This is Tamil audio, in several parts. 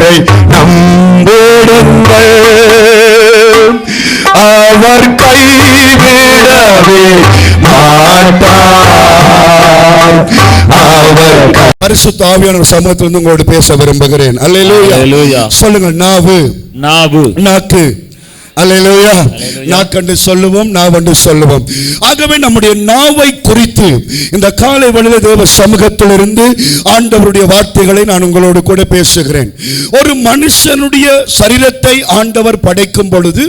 அவரை நம்பிடுங்கள். அவர் கைவிடவே மாட்டார். அவர் பரிசுத்த ஆவியானவர் சமூகத்திலிருந்து உங்களோடு பேச விரும்புகிறேன். அல்லேலூயா. சொல்லுங்க. நாக்கு. அல்லேலூயா. நாக்கண்டு சொல்லுவோம், நாவண்டு சொல்லுவோம். ஆகவே நம்முடைய நாவை குறித்து இந்த காலை வேளையிலே தேவ சமூகத்திலிருந்து ஆண்டவருடைய வார்த்தைகளை நான் உங்களோடு கூட பேசுகிறேன். ஒரு மனுஷனுடைய சரீரத்தை ஆண்டவர் படைக்கும் பொழுது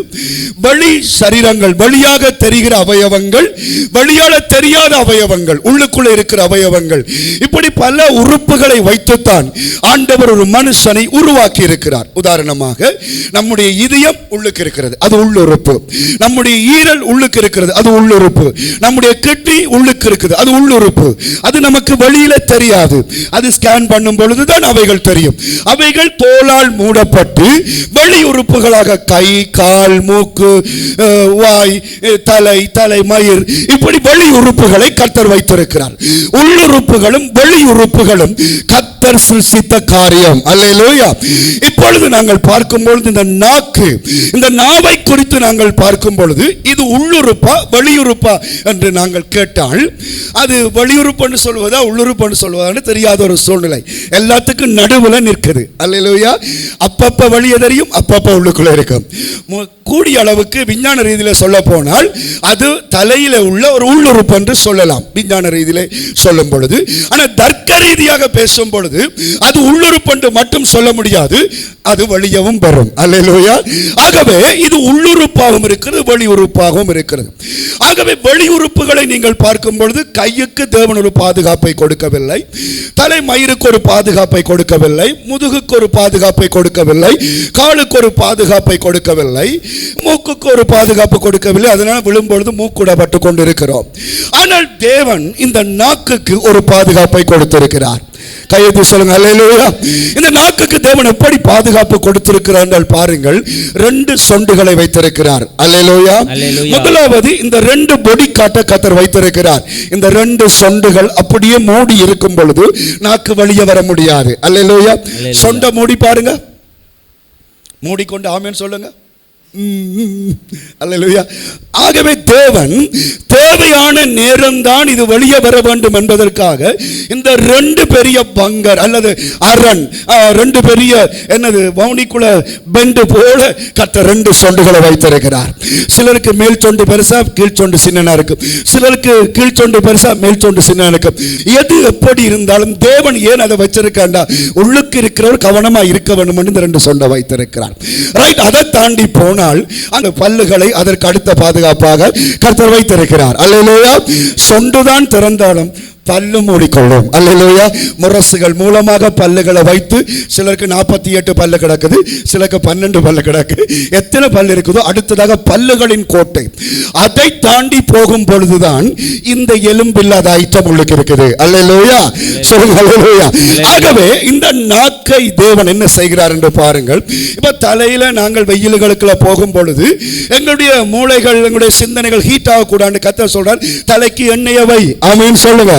வெளி சரீரங்கள், வெளியாக தெரிகிற அவயவங்கள், வெளியால தெரியாத அவயவங்கள், உள்ளுக்குள்ள இருக்கிற அவயவங்கள், இப்படி பல உறுப்புகளை வைத்துத்தான் ஆண்டவர் ஒரு மனுஷனை உருவாக்கி இருக்கிறார். உதாரணமாக நம்முடைய இதயம் உள்ளுக்கு இருக்கிறது, அது உள்ளுறுப்பு. நம்முடைய ஈரல் உள்ளுக்கு இருக்கிறது, அது உள்ளுறுப்பு. நம்முடைய கிட்னி உள்ளுக்கு இருக்குது, அது உள்ளுறுப்பு. அது நமக்கு வெளியில தெரியாது. அது ஸ்கேன் பண்ணும் பொழுதுதான் அவைகள் தெரியும். அவைகள் தோலால் மூடப்பட்டு வெளி உறுப்புகளாக கை, கால், மூக்கு, வாய், தலை, மயிர், இப்படி வெளி உறுப்புகளை கர்த்தர் வைத்திருக்கிறார். உள்ளுறுப்புகளும் வெளி உறுப்புகளும் கர்த்தர் சிருஷ்டித்த காரியம். அல்லேலூயா. இப்பொழுது நாங்கள் பார்க்கும் பொழுது இந்த நாக்கு, இந்த நாவை குறித்து நாங்கள் பார்க்கும் பொழுது இது உள்ளுறுப்பா வெளியுறுப்பா என்று நாங்கள் கேட்டால் அது வெளியுறுப்புன்னு சொல்வதா உள்ளுறுப்புன்னு சொல்வதான்னு தெரியாத ஒரு சூழ்நிலை. எல்லாத்துக்கும் நடுவுல நிற்குது. அல்லேலூயா. அப்பப்ப வெளியே தெரியும், அப்பப்ப உள்ளுக்குள்ள இருக்கும். கூடிய அளவுக்கு விஞ்ஞான ரீதியில சொல்ல போனால் அது தலையில உள்ள ஒரு உள்ளுறுப்பு என்று சொல்லலாம், விஞ்ஞான ரீதியில சொல்லும் பொழுது. ஆனால் தர்க்க ரீதியாக பேசும் பொழுது அது உள்ளுறுப்பு என்று மட்டும் சொல்ல முடியாது, அது வெளியவும் பெறும். அல்லேலூயா. ஆகவே இது உள்ளுறுப்பாகவும் இருக்கிறது, வெளி உறுப்பாகவும் இருக்கிறது. ஆகவே வெளி உறுப்புகளை நீங்கள் பார்க்கும் பொழுது கையுக்கு தேவன் ஒரு பாதுகாப்பை கொடுக்கவில்லை, தலை மயிருக்கு ஒரு பாதுகாப்பை கொடுக்கவில்லை, முதுகுக்கு ஒரு பாதுகாப்பை கொடுக்கவில்லை, காலுக்கு ஒரு பாதுகாப்பை கொடுக்கவில்லை, மூக்குக்கு ஒரு பாதுகாப்பு கொடுக்கவில்லை. அதனால் விழும்பொழுது மூக்குடப்பட்டு கொண்டிருக்கிறோம். ஆனால் தேவன் இந்த நாக்குக்கு ஒரு பாதுகாப்பை கொடுத்திருக்கிறார். கையெழுத்து சொல்லுங்க. அல்லேலூயா. இந்த நாக்குக்கு தேவன் எப்படி பாதுகாப்பு கொடுத்திருக்கிறார் பாருங்கள். 2 சொண்டுகளை வைத்திருக்கிறார். அல்லேலூயா. முதலாவது இந்த 2 பொடி காட்ட கர்த்தர் வைத்திருக்கிறார். இந்த 2 சொண்டுகள் அப்படியே மூடி இருக்கும் பொழுது நாக்கு வெளியே வர முடியாது. அல்லேலூயா. சொண்ட மூடி பாருங்க, மூடிக்கொண்டு ஆமென் சொல்லுங்க. அல்லேலூயா. ஆகவே தேவன் தேவையான நேரம் தான் இது வெளியே வர வேண்டும் என்பதற்காக இந்த 2 பெரிய பங்கர் அல்லது அரண், 2 பெரிய என்னது வவுனிக்குள்ள பெண்டு போல கர்த்தர் 2 சொண்டுகளை வைத்திருக்கிறார். சிலருக்கு மேல் சொண்டு பெருசா, கீழ் சொண்டு சின்னனா இருக்கும். சிலருக்கு கீழ் சொண்டு பெருசா, மேல் சொண்டு சின்ன இருக்கும். எது எப்படி இருந்தாலும் தேவன் ஏன் அதை வச்சிருக்காண்டா உள்ளுக்கு இருக்கிறவர் கவனமா இருக்க வேண்டும் என்று இந்த 2 சொண்டை வைத்திருக்கிறார். ரைட். அதை தாண்டி போனால் அந்த பல்லுகளை அதற்கு அடுத்த பாதுகாப்பாக கர்த்தர் வைத்திருக்கிறார். அல்லேலூயா. சொண்டுதான் திறந்தாலும் பல்லு மூடிக்கொள்ளும். அல்லேலூயா. முரசுகள் மூலமாக பல்லுகளை வைத்து சிலருக்கு 48 பல்லு கிடக்குது, சிலருக்கு 12 பல்லு கிடக்கு. எத்தனை பல்லு இருக்குதோ அடுத்ததாக பல்லுகளின் கோட்டை. அதை தாண்டி போகும் பொழுதுதான் இந்த எலும்பில்லாத ஐட்டம் உள்ளுக்கு இருக்குது. அல்லேலூயா. சொல்லுங்க. அல்லேலூயா. ஆகவே இந்த நாக்கை தேவன் என்ன செய்கிறார் என்று பாருங்கள். இப்ப தலையில நாங்கள் வெயில்களுக்குள்ள போகும் பொழுது எங்களுடைய மூளைகள், எங்களுடைய சிந்தனைகள் ஹீட் ஆகக்கூடாது. கர்த்தர் சொல்றார் தலைக்கு எண்ணெயை வை. ஆமென் சொல்லுங்க.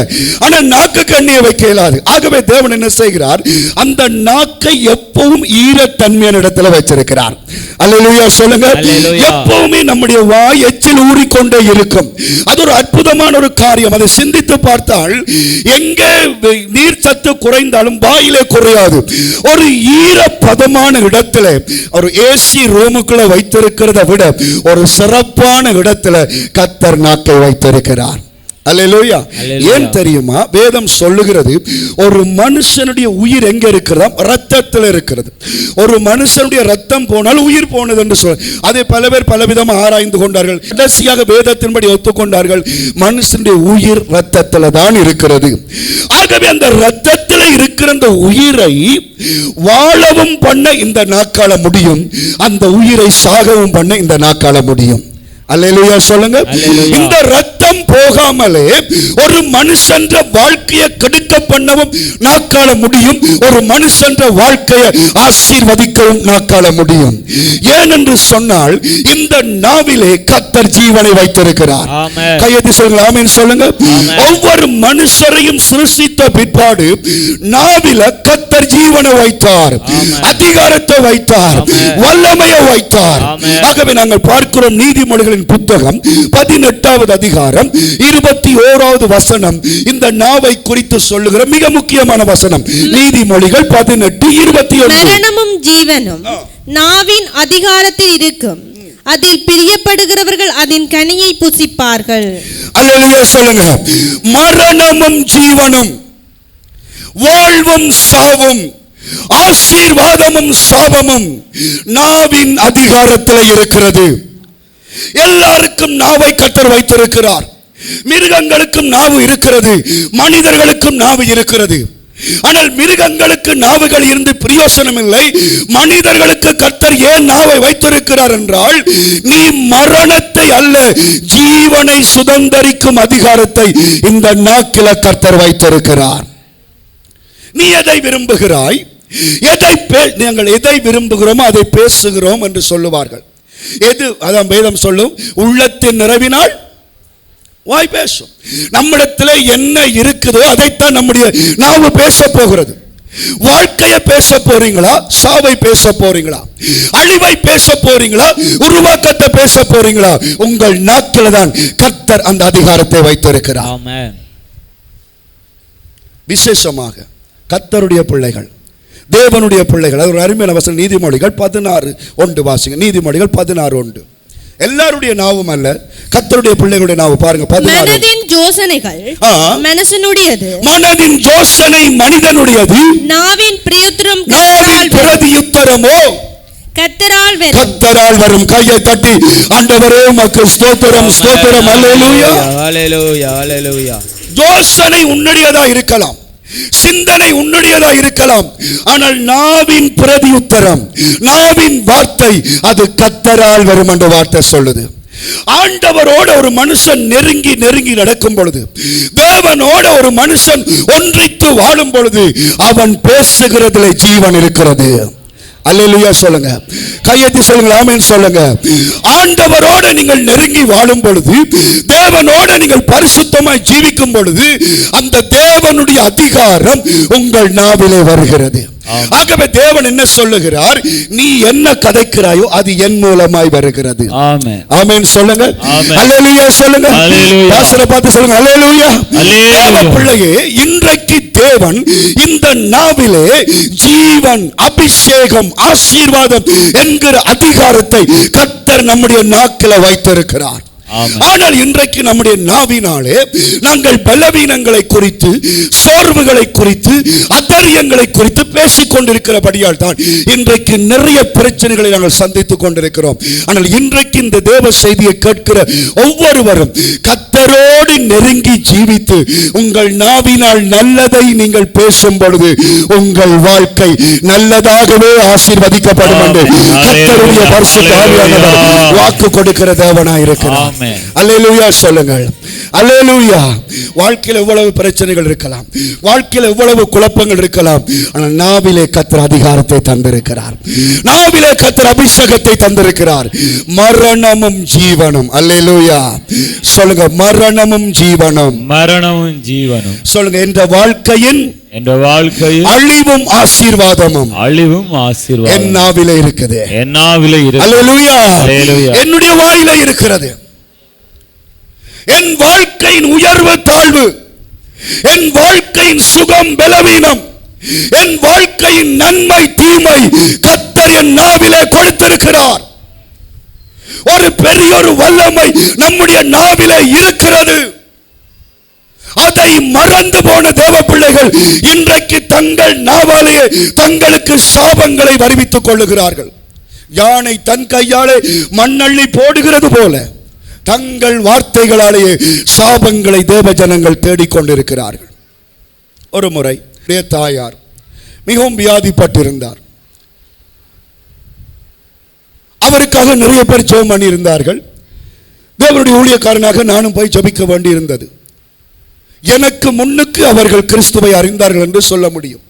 ஆனா நாக்குக்கு எண்ணெயை வைக்க இயலாது. ஆகவே தேவன் என்ன செய்கிறார், அந்த நாக்கை எப்பவும் ஈரத்தன்மையான இடத்துல வச்சிருக்கிறார். அல்லேலூயா சொல்லுங்க. எப்பவுமே நம்முடைய வாய் எச்சில் ஊறிக்கொண்டே இருக்கும். அது ஒரு அற்புதமான ஒரு காரியம். அதை சிந்தித்து பார்த்தால் எங்கே நீர் சத்து குறைந்தாலும் வாயிலே குறையாது. ஒரு ஈரப்பதமான இடத்துல, ஒரு ஏசி ரூமுக்குள்ள வைத்திருக்கிறத விட ஒரு சிறப்பான இடத்துல கர்த்தர் நாக்கை வைத்திருக்கிறார். அல்லேலூயா. ஏன் தெரியுமா? வேதம் சொல்லுகிறது ஒரு மனுஷனுடைய உயிர் எங்க இருக்கிறதா? ரத்தத்தில் இருக்கிறது. ஒரு மனுஷனுடைய ரத்தம் போனால் உயிர் போனது என்று சொல்ல. அதை பல பேர் பலவிதமாக ஆராய்ந்து கொண்டார்கள். கடைசியாக வேதத்தின்படி ஒத்துக்கொண்டார்கள் மனுஷனுடைய உயிர் ரத்தத்தில் தான் இருக்கிறது. ஆகவே அந்த ரத்தத்தில் இருக்கிற அந்த உயிரை வாழவும் பண்ண இந்த நாக்கால முடியும், அந்த உயிரை சாகவும் பண்ண இந்த நாக்கால முடியும். அல்லேலூயா சொல்லுங்க. இந்த ரத்தம் போகாமலே ஒரு மனுஷன் வாழ்க்கையை கெடுக்க பண்ணவும் நாக்கால முடியும், ஒரு மனுஷன் வாழ்க்கையை ஆசீர்வதிக்கவும் நாக்கால முடியும். ஏனென்று சொன்னால் இந்த நாவிலே கர்த்தர் ஜீவனை வைத்திருக்கிறார். கையெழுத்து சொல்லுங்க, ஆமென் சொல்லுங்க. ஒவ்வொரு மனுஷரையும் சிருஷ்டித்த பிற்பாடு நாவில கர்த்தர் ஜீவனை வைத்தார், அதிகாரத்தை வைத்தார், வல்லமையை வைத்தார். ஆகவே நாங்கள் பார்க்கிறோம் நீதிமொழிகளின் புத்தகம் 18வது அதிகாரம் 21வது வசனம் இந்த நாவை குறித்து சொல்லுகிற மிக முக்கியமான வசனம். நீதிமொழிகள் 18:21. மரணமும் ஜீவனும் நாவின் அதிகாரத்தில் இருக்கும், அதில் பிரியப்படுகிறவர்கள் அதன் கனியை புசிப்பார்கள். அல்லேலூயா சொல்லுங்க. மரணமும் ஜீவனும், வாழ்வும் சாவும், ஆசீர்வாதமும் சாபமும் நாவின் அதிகாரத்தில் இருக்கிறது. எல்லாருக்கும் நாவை கர்த்தர் வைத்திருக்கிறார். மிருகங்களுக்கும் நாவு இருக்கிறது, மனிதர்களுக்கும் நாவு இருக்கிறது. ஆனால் மிருகங்களுக்கு நாவுகள் இருந்து பிரயோசனம் இல்லை. மனிதர்களுக்கு கர்த்தர் ஏன் நாவை வைத்திருக்கிறார் என்றால், நீ மரணத்தை அல்ல ஜீவனை சுதந்தரிக்கும் அதிகாரத்தை இந்த நாக்கில கர்த்தர் வைத்திருக்கிறார். நீ எதை விரும்புகிறாய், நாங்கள் எதை விரும்புகிறோமோ அதை பேசுகிறோம் என்று சொல்லுவார்கள். எது அதான் வேதம் சொல்லும், உள்ளத்தின் நிறைவினால் வாய் பேசும். நம்மிடத்தில் என்ன இருக்குதோ அதைத்தான் நம்முடைய நாவு பேச போகிறது. வாழ்க்கையை பேச போறீங்களா, சாவை பேச போறீங்களா, அழிவை பேச போறீங்களா, உருவாக்கத்தை பேச போறீங்களா, உங்கள் நாக்கில் தான் கர்த்தர் அந்த அதிகாரத்தை வைத்திருக்கிறார். ஆமென். விசேஷமாக கர்த்தருடைய பிள்ளைகள், தேவனுடைய பிள்ளைகள், அது ஒரு அருமையான வசனம். நீதிமொழிகள் 16:1 வாசிங்க. நீதிமொழிகள் 16:1. எல்லாருடைய நாவும் அல்ல, கர்த்தருடைய பிள்ளைகளுடைய நாவு பாருங்க. 16. மனதின் யோசனைகள் மனுஷனுடையது, மனதின் யோசனை மனிதனுடையது, நாவின் பிரதியுத்தரம் பிரதியுத்தரமோ கர்த்தரால் வரும். கையை தட்டி ஆண்டவரே உமக்கு ஸ்தோத்திரம், ஸ்தோத்திரம். அல்லேலூயா, அல்லேலூயா, அல்லேலூயா. யோசனை உன்னுடையதா இருக்கலாம், சிந்தனை உன்னுடையதா இருக்கலாம், ஆனால் நாவின் பிரதியுத்தரம், நாவின் வார்த்தை அது கர்த்தரால் வரும் என்ற வார்த்தை சொல்லுது. ஆண்டவரோட ஒரு மனுஷன் நெருங்கி நெருங்கி நடக்கும் பொழுது, தேவனோட ஒரு மனுஷன் ஒன்றித்து வாழும் பொழுது, அவன் பேசுகிறதிலே ஜீவன் இருக்கிறது. அல்லேலூயா சொல்லுங்க, கையெத்தி சொல்லுங்க, ஆமென் சொல்லுங்க. ஆண்டவரோட நீங்கள் நெருங்கி வாழும் பொழுது, தேவனோட நீங்கள் பரிசுத்தமாய் ஜீவிக்கும் பொழுது, அந்த தேவனுடைய அதிகாரம் உங்கள் நாவிலே வருகிறது. ஆகவே தேவன் என்ன சொல்லுகிறார், நீ என்ன கதைக்கிறாயோ அது என் மூலமாய் வருகிறது. ஆமென், ஆமென் சொல்லுங்க. அல்லேலூயா சொல்லுங்க. பாஸ்டரை பார்த்து சொல்லுங்க, அல்லேலூயா. தேவ பிள்ளையே, இன்றைக்கு தேவன் இந்த நாவிலே ஜீவன், அபிஷேகம், ஆசீர்வாதம் என்கிற அதிகாரத்தை கர்த்தர் நம்முடைய நாக்கில வைத்திருக்கிறார். ஆனால் இன்றைக்கு நம்முடைய நாவினாலே நாங்கள் பலவீனங்களை குறித்து, சோர்வுகளை குறித்து, அதரியங்களை குறித்து பேசிக் கொண்டிருக்கிறபடியால் தான் இன்றைக்கு நிறைய பிரச்சனைகளை நாங்கள் சந்தித்துக் கொண்டிருக்கிறோம். ஆனால் இன்றைக்கு இந்த தேவ செய்தியை கேட்கிற ஒவ்வொருவரும் கர்த்தரோடு நெருங்கி ஜீவித்து உங்கள் நாவினால் நல்லதை நீங்கள் பேசும் பொழுது உங்கள் வாழ்க்கை நல்லதாகவே ஆசீர்வதிக்கப்படும் என்று கர்த்தருடைய பரிசுத்த ஆவியானவர் வாக்கு கொடுக்கிற தேவனாய் இருக்கிறார். அல்லேலூயா சொல்லுங்கள், அல்லேலூயா. வாழ்க்கையில் எவ்வளவு பிரச்சனைகள் இருக்கலாம், வாழ்க்கையில் எவ்வளவு குழப்பங்கள் இருக்கலாம், ஆனால் நாவிலே கர்த்தர் அதிகாரத்தை தந்திருக்கிறார், நாவிலே கர்த்தர் அபிஷேகத்தை தந்திருக்கிறார். மரணமும் ஜீவனும், அல்லேலூயா சொல்லுங்க, மரணமும் ஜீவனும், மரணமும் ஜீவனும் சொல்லுங்க. என்ற வாழ்க்கையின் அழிவும் ஆசீர்வாதமும், அழிவும் ஆசீர்வாதம் என் நாவிலே இருக்குது, என் நாவிலே இருக்குது. அல்லேலூயா, என்னுடைய வாயிலே இருக்கிறது. என் வாழ்க்கையின் உயர்வு தாழ்வு, என் வாழ்க்கையின் சுகம் பலவீனம், என் வாழ்க்கையின் நன்மை தீமை கர்த்தர் என் நாவிலே கொடுத்திருக்கிறார். ஒரு பெரிய ஒரு வல்லமை நம்முடைய நாவிலே இருக்கிறது. அதை மறந்து போன தேவ பிள்ளைகள் இன்றைக்கு தங்கள் நாவாலேயே தங்களுக்கு சாபங்களை வருவித்துக் கொள்ளுகிறார்கள். யானை தன் கையாலே மண்ணள்ளி போடுகிறது போல தங்கள் வார்த்தைகளாலேயே சாபங்களை தேவ ஜனங்கள் தேடிக்கொண்டிருக்கிறார்கள். ஒரு முறை தாயார் மிகவும் வியாதிப்பட்டிருந்தார். அவருக்காக நிறைய பேர் ஜெபம் பண்ணி இருந்தார்கள். தேவனுடைய ஊழியக்காரனாக நானும் போய் ஜெபிக்க வேண்டி இருந்தது. எனக்கு முன்னுக்கு அவர்கள் கிறிஸ்துவை அறிந்தார்கள் என்று சொல்ல முடியும்.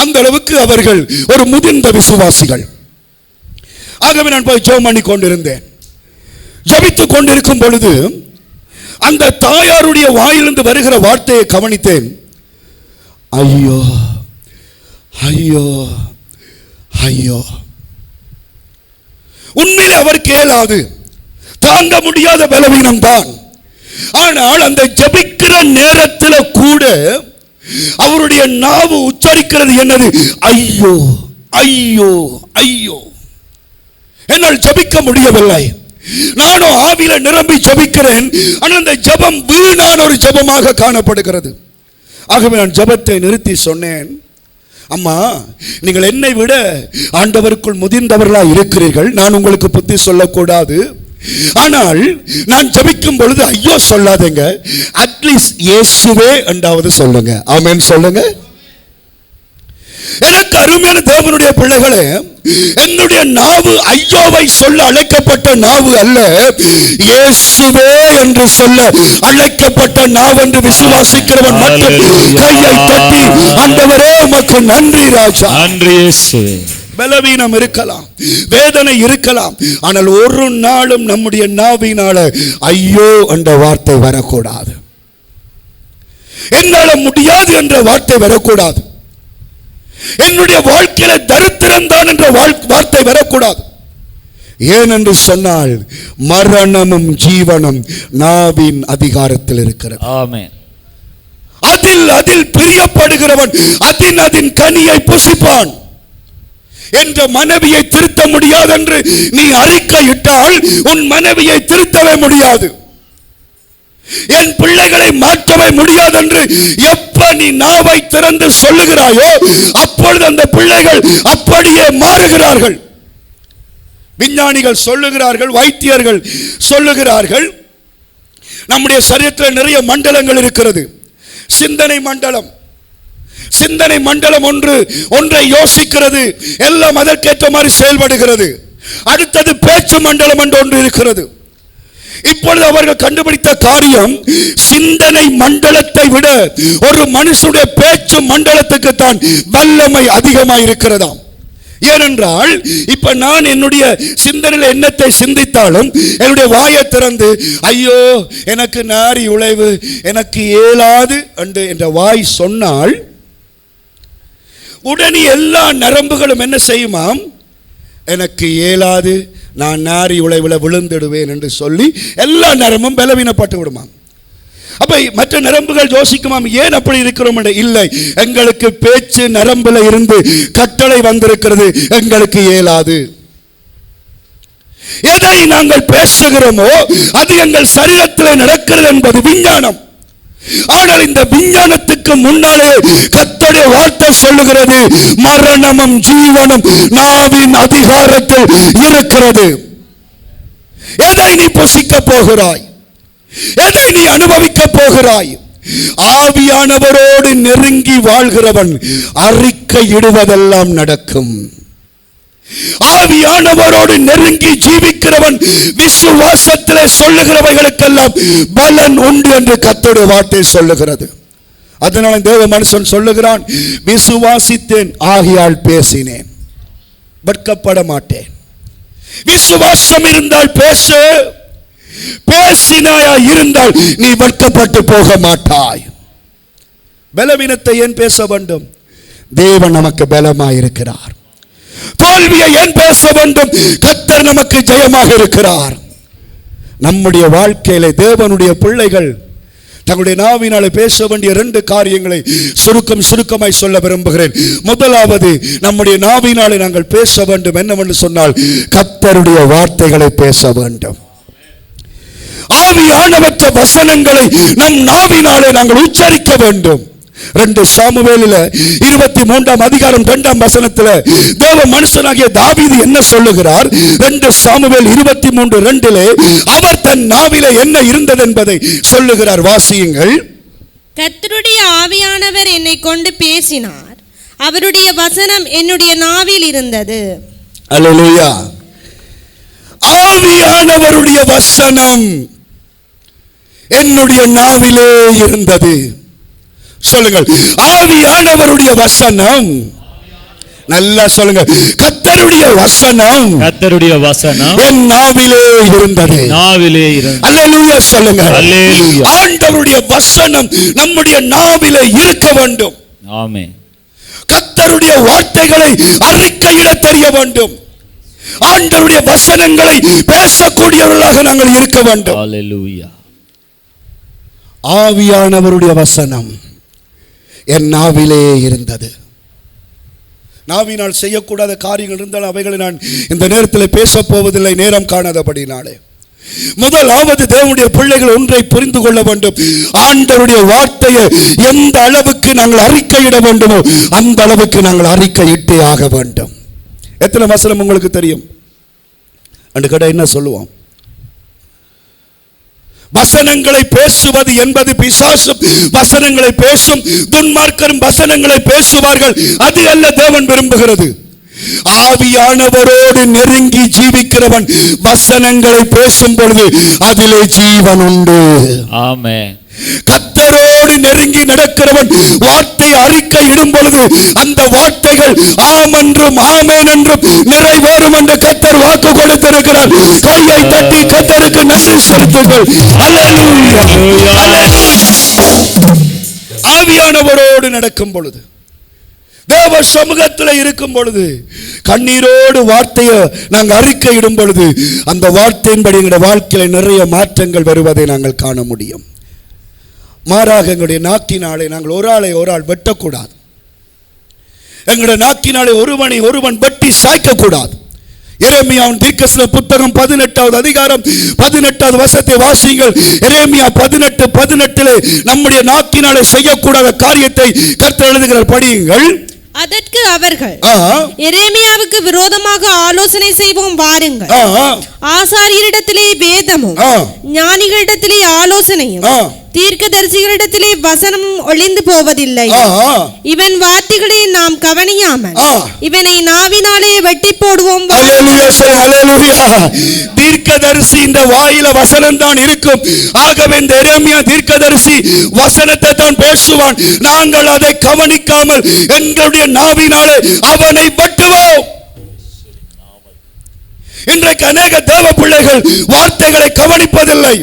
அந்த அளவுக்கு அவர்கள் ஒரு முதிர்ந்த விசுவாசிகள். ஆகவே நான் போய் ஜெபம் பண்ணி கொண்டிருந்தேன். ஜெபித்துக் கொண்டிருக்கும் பொழுது அந்த தாயாருடைய வாயிலிருந்து வருகிற வார்த்தையை கவனித்தேன். ஐயோ ஐயோ ஐயோ. உண்மையிலே அவர் கேளாது, தாங்க முடியாத பலவீனம் தான். ஆனால் அந்த ஜெபிக்கிற நேரத்தில் கூட அவருடைய நாவு உச்சரிக்கிறது என்னது? ஐயோ ஐயோ ஐயோ. என்னால் ஜெபிக்க முடியவில்லை. நானும் ஆவியில நிரம்பி ஜெபிக்கிறேன். ஆனால் அந்த ஜெபம் வீணான ஒரு ஜெபமாக காணப்படுகிறது. ஆகவே நான் ஜெபத்தை நிறுத்தி சொன்னேன், அம்மா, நீங்கள் என்னை விட ஆண்டவருக்குள் முதிர்ந்தவர்களாக இருக்கிறீர்கள். நான் உங்களுக்கு புத்தி சொல்லக்கூடாது. ஆனால் நான் ஜெபிக்கும் பொழுது ஐயோ சொல்லாதீங்க, அட்லீஸ்ட் இயேசுவே என்றாவது சொல்லுங்க. ஆமென் சொல்லுங்க. எனக்கு அருமையான தேவனுடைய பிள்ளைகளே, என்னுடைய நாவு ஐயோவை சொல்ல அழைக்கப்பட்ட நாவு அல்ல, இயேசுவே என்று சொல்ல அழைக்கப்பட்ட நாவு என்று விசுவாசிக்கிறவன் மட்டும் கையை தட்டி, ஆண்டவரே உமக்கு நன்றி ராஜா. நன்றி இயேசுவே. பலவீனம் இருக்கலாம், வேதனை இருக்கலாம், ஆனால் ஒரு நாளும் நம்முடைய நாவினால ஐயோ என்ற வார்த்தை வரக்கூடாது. என்னால முடியாது என்ற வார்த்தை வரக்கூடாது. என்னுடைய வாழ்க்கையில தரித்திரம் தான் என்ற வார்த்தை வரக்கூடாது. ஏனென்று சொன்னால் மரணமும் ஜீவனும் நாவின் அதிகாரத்தில் இருக்கிறது. ஆமென். அதில் பிரியப்படுகிறவன் அதின் கனியை புசிப்பான். என்ற மனைவியை திருத்த முடியாது என்று நீ அறிக்கையிட்டால் உன் மனைவியை திருத்தவே முடியாது. என் பிள்ளைகளை மாற்றவே முடியாது என்று எப்ப நீ நாவை திறந்து சொல்லுகிறாயோ அப்பொழுது அந்த பிள்ளைகள் அப்படியே மாறுகிறார்கள். விஞ்ஞானிகள் சொல்லுகிறார்கள், வைத்தியர்கள் சொல்லுகிறார்கள், நம்முடைய சரீரத்தில் நிறைய மண்டலங்கள் இருக்கிறது. சிந்தனை மண்டலம், சிந்தனை மண்டலம் ஒன்றை யோசிக்கிறது, எல்லாம் அதற்கேற்ற மாதிரி செயல்படுகிறது. அடுத்தது பேச்சு மண்டலம் என்று ஒன்று இருக்கிறது. இப்பொழுது அவர்கள் கண்டுபிடித்த காரியம், சிந்தனை மண்டலத்தை விட ஒரு மனுஷனுடைய பேச்சு மண்டலத்துக்கு தான் வல்லமை அதிகமாக இருக்கிறதாம். ஏனென்றால் இப்ப நான் என்னுடைய சிந்தனையில் எண்ணத்தை சிந்தித்தாலும் என்னுடைய வாயை திறந்து ஐயோ எனக்கு நாரி உழைவு, எனக்கு இயலாது என்ற வாய் சொன்னால் உடனே எல்லா நரம்புகளும் என்ன செய்யுமாம்? எனக்கு இயலாது, நான் நாரி உழைவில் விழுந்துடுவேன் என்று சொல்லி எல்லா நரம்பும் பலவீனப்பட்டு விடுமாம். அப்ப மற்ற நரம்புகள் யோசிக்குமாம், ஏன் அப்படி இருக்கிறோம்? இல்லை, எங்களுக்கு பேச்சு நரம்புல இருந்து கட்டளை வந்திருக்கிறது, எங்களுக்கு இயலாது. எதை நாங்கள் பேசுகிறோமோ அது எங்கள் சரீரத்தில் நடக்கிறது என்பது விஞ்ஞானம். ஆனால் இந்த விஞ்ஞானத்துக்கு முன்னாலே கர்த்தருடைய வார்த்தை சொல்லுகிறது, மரணமும் ஜீவனும் நாவின் அதிகாரத்தில் இருக்கிறது. எதை நீ புசிக்க போகிறாய்? எதை நீ அனுபவிக்க போகிறாய்? ஆவியானவரோடு நெருங்கி வாழ்கிறவன் அறிக்கையிடுவதெல்லாம் நடக்கும். ஆவியானவரோடு நெருங்கி ஜீவிக்கிறவன் விசுவாசத்திலே சொல்லுகிறவைகளுக்கெல்லாம் பலன் உண்டு என்று கர்த்தருடைய வார்த்தை சொல்லுகிறது. அதனால தேவ மனுஷன் சொல்லுகிறான், விசுவாசித்தேன் ஆகையால் பேசினேன், வெட்கப்பட மாட்டேன். விசுவாசம் இருந்தால் பேசு, பேசினாயா இருந்தால் நீ வெட்கப்பட்டு போக மாட்டாய். பலவீனத்தை ஏன் பேச வேண்டும்? தேவன் நமக்கு பலமாய் இருக்கிறார். தோல்வியை ஏன் பேச வேண்டும்? கர்த்தர் நமக்கு ஜெயமாக இருக்கிறார். நம்முடைய வாழ்க்கையில தேவனுடைய பிள்ளைகள் தங்களுடைய நாவினாலே பேச வேண்டிய 2 காரியங்களை சுருக்கமாய் சொல்ல விரும்புகிறேன். முதலாவது, நம்முடைய நாவினாலே நாங்கள் பேச வேண்டும் என்னவென்று சொன்னால் கர்த்தருடைய வார்த்தைகளை பேச வேண்டும். ஆவியானவற்ற வசனங்களை நம் நாவினாலே நாங்கள் உச்சரிக்க வேண்டும். 2 சாமுவேலில் 23ஆம் அதிகாரம் 2ஆம் வசனத்தில் தேவ மனுஷனாகிய தாவீது என்ன சொல்லுகிறார்? 2 சாமுவேல் 23:2 அவர் தன் நாவிலே என்ன இருந்தது என்பதை சொல்லுகிறார். வாசியுங்கள். கர்த்தருடைய ஆவியானவர் என்னை கொண்டு பேசினார், அவருடைய வசனம் என்னுடைய நாவில் இருந்தது. அல்லேலூயா. ஆவியானவருடைய வசனம் என்னுடைய நாவிலே இருந்தது. சொல்லுங்கள், ஆவியானவருடைய வசனம். நல்லா சொல்லுங்க, கர்த்தருடைய வசனம், கர்த்தருடைய வசனம் என் நாவிலே இருந்தது. நாவிலே இருந்தது. அல்லேலூயா சொல்லுங்க. அல்லேலூயா. ஆண்டவருடைய வசனம் நம்முடைய நாவிலே இருக்க வேண்டும். ஆமென். கர்த்தருடைய வார்த்தைகளை அறிக்கையிட தெரிய வேண்டும். ஆண்டவருடைய வசனங்களை பேசக்கூடியவர்களாக நாங்கள் இருக்க வேண்டும். அல்லேலூயா. ஆவியானவருடைய வசனம் என் நாவிலே இருந்தது. நாவினால் செய்யக்கூடாத காரியங்கள் இருந்தால் அவைகளை நான் இந்த நேரத்தில் பேசப் போவதில்லை, நேரம் காணாதபடினாலே. முதலாவது தேவனுடைய பிள்ளைகள் ஒன்றை புரிந்து கொள்ள வேண்டும். ஆண்டவருடைய வார்த்தையை எந்த அளவுக்கு நாங்கள் அறிக்கையிட வேண்டுமோ அந்த அளவுக்கு நாங்கள் அறிக்கையிட்டே ஆக வேண்டும். எத்தனை வசனம் உங்களுக்கு தெரியும்? அந்த கடை என்ன சொல்லுவோம்? வசனங்களை பேசுவது என்பது பிசாசும் வசனங்களை பேசும், துன்மார்க்கரும் வசனங்களை பேசுவார்கள். அது அல்ல தேவன் விரும்புகிறது. ஆவியானவரோடு நெருங்கி ஜீவிக்கிறவன் வசனங்களை பேசும் பொழுது அதிலே ஜீவன் உண்டு. ஆமென். கர்த்தரோடு நெருங்கி நடக்கிறவன் வார்த்தை அறிக்கை இடும் பொழுது அந்த வார்த்தைகள் ஆம் என்றும் ஆமென் என்றும் நிறைவேறும் என்று கர்த்தர் வாக்கு கொடுத்திருக்கிறார். கையை தட்டி கர்த்தருக்கு நன்றி செலுத்துங்கள். ஆவியானவரோடு நடக்கும் பொழுது, தேவ சமூகத்தில் இருக்கும் பொழுது, கண்ணீரோடு வார்த்தையை நாங்கள் அறிக்கையிடும் பொழுது அந்த வார்த்தையின்படி எங்களுடைய வாழ்க்கையில நிறைய மாற்றங்கள் வருவதை நாங்கள் காண முடியும். மாறாக எங்களுடைய நாக்கினாலே நாங்கள் ஒரு ஆள் வெட்டக்கூடாது. எங்களுடைய நாக்கினாலே ஒருவன் வெட்டி சாய்க்கக்கூடாது. எரேமியாவின் தீர்க்கதரிசன புத்தகம் 18வது அதிகாரம் 18வது வசனத்தை வாசியுங்கள். எரேமியா 18:18 நம்முடைய நாக்கினாலே செய்யக்கூடாத காரியத்தை கர்த்தர் எழுதுகிறார், படியுங்கள். அதற்கு அவர்கள், எரேமியாவுக்கு விரோதமாக ஆலோசனை செய்வோம் வாருங்கள். ஆசாரியரிடத்திலே வேதமும் ஞானிகளிடத்திலே ஆலோசனையும் தீர்க்கதரிசிகளிடத்திலே வசனமும் ஒளிந்து போவதில்லை. இவன் வார்த்தைகளை நாம் கவனியாமல் இவனை நாவினாலே வெட்டி போடுவோம். தீர்க்கதரிசி இந்த வாயில வசனம் தான் இருக்கும். ஆகவே இந்த எரேமியா தீர்க்கதரிசி வசனத்தை தான் பேசுவான். நாங்கள் அதை கவனிக்காமல் எங்களுடைய நாவினாலே அவனை வெட்டுவோம். இன்றைக்கு அநேக தேவ பிள்ளைகள் வார்த்தைகளை கவனிப்பதில்லை.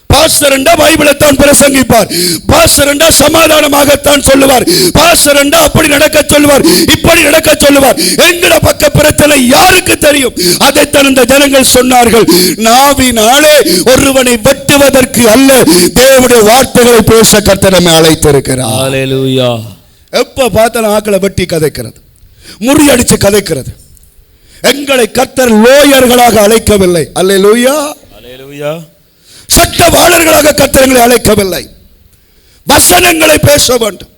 பாஸ்டர் என்றா பைபிளை தான் பிரசங்கிப்பார், பாஸ்டர் என்றா சமாதானமாகத்தான் சொல்லுவார், பாஸ்டர் என்றா அப்படி நடக்க சொல்லுவார், இப்படி நடக்க சொல்லுவார். எங்கட பக்க பிரச்சனை யாருக்கு தெரியும்? அதைத்தான் இந்த ஜனங்கள் சொன்னார்கள். நாவினாலே ஒருவனை வெட்டுவதற்கு அல்ல, தேவனுடைய வார்த்தைகளை பேச கர்த்தர் நம்மை அழைத்திருக்கிறார். ஹல்லேலூயா. எப்ப பார்த்தாலும் ஆக்களை வெட்டி கதைக்கிறது, முறியடிச்சு கதைக்கிறது. எங்களை கர்த்தர் லோயர்களாக அழைக்கவில்லை. அல்லேலூயா. ஹல்லேலூயா. சட்டவாளர்களாக கர்த்தர்களை அழைக்கவில்லை. வசனங்களை பேச வேண்டும்.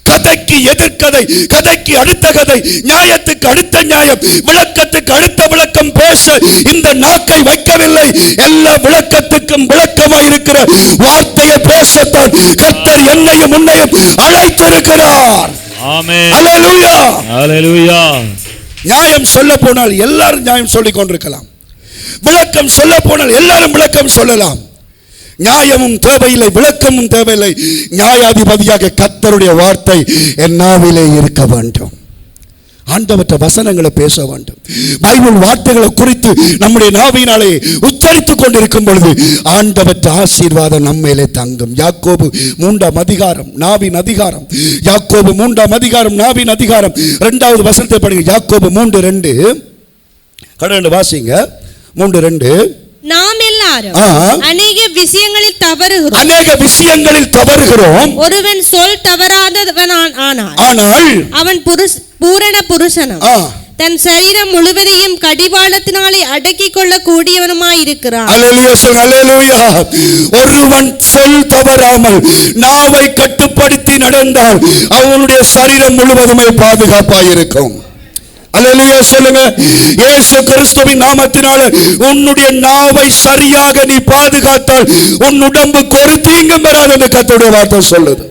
கதைக்கு எதிர்கதை, கதைக்கு அடுத்த கதை, நியாயத்துக்கு அடுத்த நியாயம், விளக்கத்துக்கு அடுத்த விளக்கம் பேச இந்த நாக்கை வைக்கவில்லை. எல்லா விளக்கத்துக்கும் விளக்கமாய் இருக்கிற வார்த்தையை பேசத்தான் கர்த்தர் என்னையும் உன்னையும் அழைத்திருக்கிறார். ஆமென். அல்லேலூயா. அல்லேலூயா. நியாயம் சொல்ல போனால் எல்லாரும் நியாயம் சொல்லிக் கொண்டிருக்கலாம். விளக்கம் சொல்ல போனால் எல்லாரும் விளக்கம் சொல்லலாம். நியாயமும் தேவையில்லை, விளக்கமும் தேவையில்லை. நியாயாதிபதியாக கர்த்தருடைய வார்த்தை என் நாவிலே இருக்க வேண்டும். ஆண்டவற்ற வசனங்களை பேச வேண்டும். பைபிள் வார்த்தைகளை குறித்து நம்முடைய நாவினாலே உச்சரித்துக் கொண்டிருக்கும் பொழுது ஆண்டவற்ற ஆசீர்வாதம் நம்மேலே தங்கும். யாக்கோபு 3ஆம் அதிகாரம் நாவின் அதிகாரம். யாக்கோபு 3ஆம் அதிகாரம் நாவின் அதிகாரம் 2வது வசனத்தை படிங்க. யாக்கோபு 3:2 கடந்து வாசிங்க. 3:2 நாம் எல்லாரும் அநேக விஷயங்களில் தவறுகிறோம். ஒருவன் சொல் தவறாதவன் ஆனால் அவன் பூரண புருஷனும் தன் சரீரம் முழுவதையும் கடிவாளத்தினாலே அடக்கிக் கொள்ள கூடியவனுமாய் இருக்கிறான். அல்லேலூயா. ஒருவன் சொல் தவறாமல் நாவை கட்டுப்படுத்தி நடந்தால் அவனுடைய சரீரம் முழுவதுமே பாதுகாப்பாய் இருக்கும். அல்லேலூயா சொல்லுங்க. இயேசு கிறிஸ்துவின் நாமத்தினால உன்னுடைய நாவை சரியாக நீ பாதுகாத்தால் உன் உடம்புக்கு ஒரு தீங்கும் வராது என்று கர்த்தருடைய வார்த்தை சொல்லுது.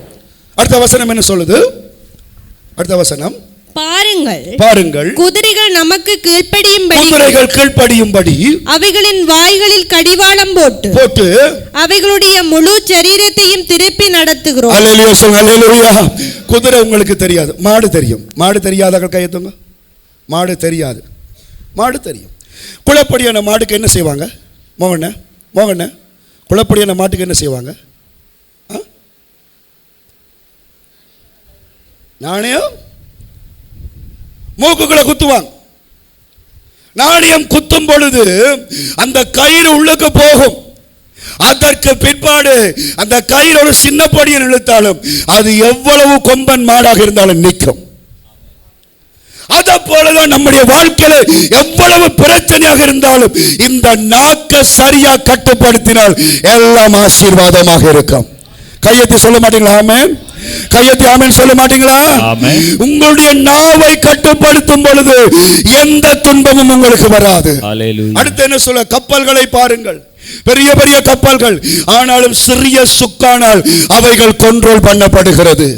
அடுத்த வசனம் என்ன சொல்லுது? அடுத்த வசனம், பாருங்கள் குதிரைகள் நமக்கு கீழ்ப்படியும்படி அவைகளின் வாய்களில் கடிவாளம் போட்டு அவைகளுடைய முழு சரீரத்தையும் திருப்பி நடத்துகிறோம். அல்லேலூயா சொல்லுங்க. அல்லேலூயா. குதிரை உங்களுக்கு தெரியாது, மாடு தெரியும். மாடு தெரியாதவர்கள் கையெத்துங்க. மாடு தெரியாது, மாடு தெரியும். குளப்படியான மாடுக்கு என்ன செய்வாங்க? மோகன குளப்படியான மாட்டுக்கு என்ன செய்வாங்க? நாணயம் மூக்குகளை குத்துவாங்க. நாணயம் குத்தும் பொழுது அந்த கயிறு உள்ளுக்கு போகும். அதற்கு பிற்பாடு அந்த கயிறு ஒரு சின்ன படியை இழுத்தாலும் அது எவ்வளவு கொம்பன் மாடாக இருந்தாலும் நிற்கும். அத போலதான் நம்முடைய வாழ்க்கையில எவ்வளவு பிரச்சனையாக இருந்தாலும் இந்த நாக்கை சரியா கட்டுப்படுத்தினால் எல்லாம் ஆசீர்வாதமாக இருக்கும். கையெத்தி சொல்ல மாட்டீங்களா? ஆமென். கையெத்தி ஆமென் சொல்ல மாட்டீங்களா? உங்களுடைய நாவை கட்டுப்படுத்தும் பொழுது எந்த துன்பமும் உங்களுக்கு வராது. அடுத்து என்ன சொல்ல? கப்பல்களை பாருங்கள், பெரிய பெரிய கப்பல்கள், ஆனாலும் சிறிய சுக்கானால் அவைகள் கண்ட்ரோல் பண்ணப்படுகிறது.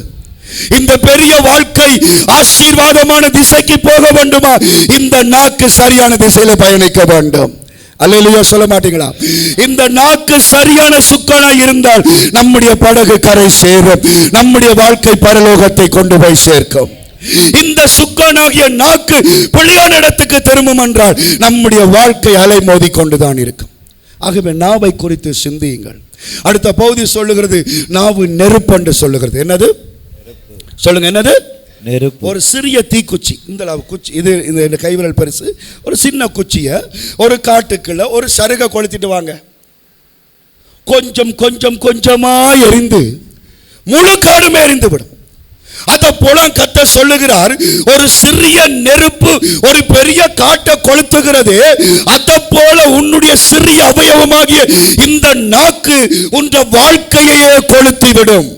இந்த பெரிய வாழ்க்கை ஆசீர்வாதமான திசைக்கு போக வேண்டுமா? இந்த நாக்கு சரியான திசையில பயணிக்க வேண்டும். அல்லேலூயா சொல்ல மாட்டீங்களா? இந்த நாக்கு சரியான சுக்கானா இருந்தால் நம்முடைய படகு கரை சேரும், நம்முடைய வாழ்க்கை பரலோகத்தை கொண்டு போய் சேர்க்கும். இந்த சுக்கானாகிய நாக்கு பிழையான இடத்துக்கு திரும்பும் என்றால் நம்முடைய வாழ்க்கை அலை மோதி கொண்டுதான் இருக்கும். ஆகவே நாவை குறித்து சிந்தியுங்கள். அடுத்த பகுதி சொல்லுகிறது நாவு நெருப்பு என்று சொல்லுகிறது. என்னது சொல்லுங்க? என்னது? நெருப்பு. ஒரு சிறிய தீக்குச்சி, இந்த குச்சி, இது இந்த கைவிரல் பெருசு, ஒரு சின்ன குச்சியை ஒரு காட்டுக்குள்ள ஒரு சருகை கொளுத்திட்டு வாங்க. கொஞ்சம் கொஞ்சம் கொஞ்சமா எரிந்து முழு காடுமே எரிந்து விடும். அத போல கர்த்தர் சொல்லுகிறார், ஒரு சிறிய நெருப்பு ஒரு பெரிய காட்டை கொளுத்துகிறது. அத போல உன்னுடைய சிறிய அவயவமாகிய இந்த நாக்கு உன் வாழ்க்கையே கொளுத்தி விடும்.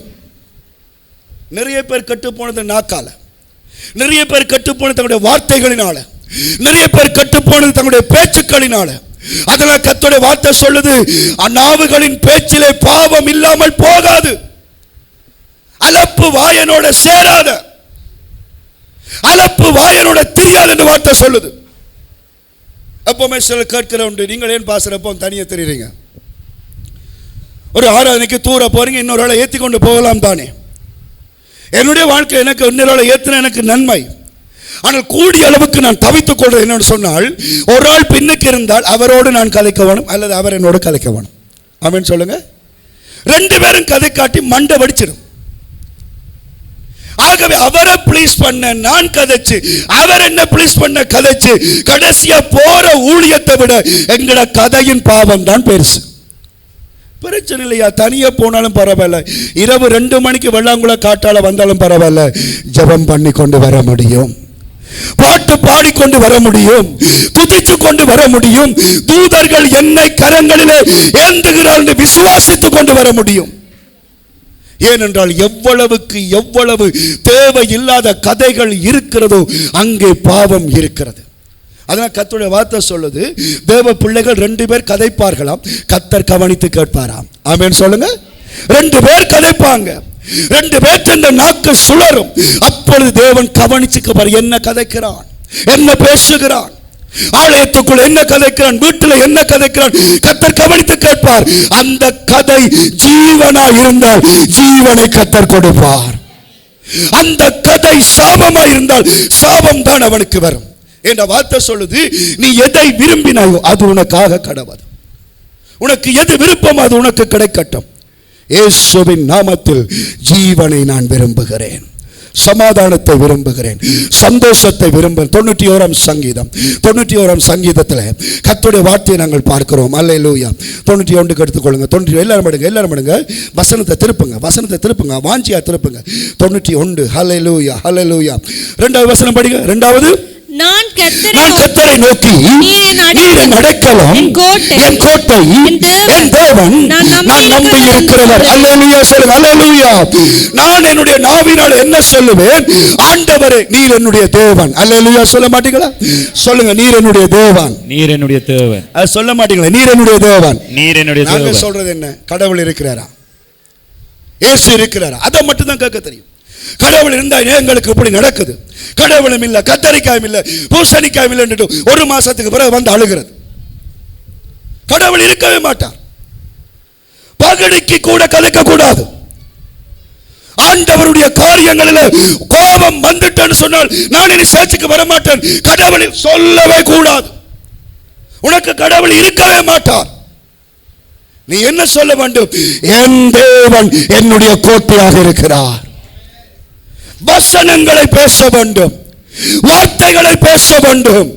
நிறைய பேர் கெட்டு போனது நாக்கால, நிறைய பேர் கெட்டு போனது தங்களுடைய வார்த்தைகளினால, நிறைய பேர் கெட்டு போனது தங்களுடைய பேச்சுக்களினால. அதனால கர்த்தருடைய வார்த்தை சொல்லுது, நாவுகளின் பேச்சிலே பாவம் இல்லாமல் போகாது. அலப்பு வாயனோட சேராத, அலப்பு வாயனோட தெரியாது என்று வார்த்தை சொல்லுது. எப்பவுமே சில கேட்கிற உண்டு, நீங்கள் ஏன் பாசுறப்போ தனியா தெரியுறீங்க? ஒரு ஆராதனைக்கு தூர போறீங்க, இன்னொரு ஆளை ஏற்றி கொண்டு போகலாம் தானே. என்னுடைய வாழ்க்கை எனக்கு இன்னொரு ஏற்றின எனக்கு நன்மை. ஆனால் கூடிய அளவுக்கு நான் தவித்துக் கொள்றேன். என்னன்னு சொன்னால், ஒரு ஆள் பின்னுக்கு இருந்தால் அவரோடு நான் கலைக்க வேணும், அல்லது அவர் என்னோடு கலைக்க வேணும். ஆமென் சொல்லுங்க. ரெண்டு பேரும் கதை காட்டி மண்டை வடிச்சிடும். ஆகவே அவரை ப்ளீஸ் பண்ண நான் கதைச்சு, அவர் என்ன ப்ளீஸ் பண்ண கதைச்சு, கடைசியா போற ஊழியத்தை விட எங்கட கதையின் பாவம் தான் பெருசு. பிரச்சனை இல்லையா? தனியா போனாலும் பரவாயில்ல, இரவு 2 மணிக்கு வெள்ளாங்குள காட்டால வந்தாலும் பரவாயில்ல, ஜெபம் பண்ணி கொண்டு வர முடியும், பாட்டு பாடிக்கொண்டு வர முடியும், துதிச்சு கொண்டு வர முடியும். தூதர்கள் என்னை கரங்களிலே ஏந்துகிறார் என்று விசுவாசித்துக் கொண்டு வர முடியும். ஏனென்றால் எவ்வளவுக்கு எவ்வளவு தேவையில்லாத கதைகள் இருக்கிறதோ அங்கே பாவம் இருக்கிறது. அதனால் கர்த்தருடைய வார்த்தை சொல்லுது, தேவ பிள்ளைகள் 2 பேர் கதைப்பார்களாம், கர்த்தர் கவனித்து கேட்பாராம். ஆமென் சொல்லுங்க. 2 பேர் கதைப்பாங்க, 2 பேர் இந்த நாக்கு சுழரும். அப்பொழுது தேவன் கவனிச்சுக்கு என்ன கதைக்கிறான், என்ன பேசுகிறான், ஆலயத்துக்குள்ள என்ன கதைக்கிறான், வீட்டில் என்ன கதைக்கிறான், கர்த்தர் கவனித்து கேட்பார். அந்த கதை ஜீவனா இருந்தால் ஜீவனை கர்த்தர் கொடுப்பார். அந்த கதை சாபமா இருந்தால் சாபம் தான் அவனுக்கு வரும். என்ற வார்த்தை சொல்லுது, நீ எதை விரும்பினாயோ அது உனக்காக கடவுது. உனக்கு எது விருப்பம் அது உனக்கு கிடைக்கட்டும். இயேசுவின் நாமத்தில் ஜீவனை நான் விரும்புகிறேன், சமாதானத்தை விரும்புகிறேன், சந்தோஷத்தை விரும்புகிறேன். 91ஆம் சங்கீதம் 91ஆம் சங்கீதத்தில் கர்த்தருடைய வார்த்தையை நாங்கள் பார்க்கிறோம். அல்லேலூயா. 91க்கு எடுத்துக்கொள்ளுங்க. 90 எல்லாரும் படுங்க, வசனத்தை திருப்புங்க, வாஞ்சியா திருப்புங்க. 91. ஹல்லேலூயா, ஹல்லேலூயா. 2வது வசனம் படிங்க. 2வது, நான் கர்த்தரை நோக்கி, நீர் என் அடைக்கலம், என் கோட்டை, என் தேவன், நான் நம்பி இருக்கிறவர். அல்லேலூயா சொல்லுங்க. அல்லேலூயா. நான் என்னுடைய நாவினால் என்ன சொல்லுவேன்? ஆண்டவரே நீர் என்னுடைய தேவன். அல்லேலூயா சொல்ல மாட்டீங்களா? சொல்லுங்க, நீர் என்னுடைய தேவன். நீர் என்னுடைய தேவன். அது சொல்ல மாட்டீங்களா? நீர் என்னுடைய தேவன். நீர் என்னுடைய தேவன். நாங்க சொல்றது என்ன? கடவுள் இருக்கிறாரா, இயேசு இருக்கிறாரா? அதை மட்டும் தான் கேட்க தெரியும். கடவுள் இருந்தா எங்களுக்கு இப்படி நடக்குது, கடவுளும் இல்ல, கத்தரிக்காயும் இல்ல, பூசணிக்காயும் இல்லைன்னு ஒரு மாசத்துக்கு பிறகு வந்து அழுகிறது. கடவுள் இருக்கவே மாட்டார். பகடிக்கு கூட கலைக்க கூடாது. ஆண்டவருடைய காரியங்களில் கோபம் வந்துட்டேன்னு சொன்னால் நான் இனி சேர்ச்சுக்கு வர மாட்டேன், கடவுளில் சொல்லவே கூடாது. உனக்கு கடவுள் இருக்கவே மாட்டார். நீ என்ன சொல்ல வேண்டும்? என் தேவன் என்னுடைய கோட்டையாக இருக்கிறார். வசனங்களை பேச வேண்டும், வார்த்தைகளை பேச வேண்டும்.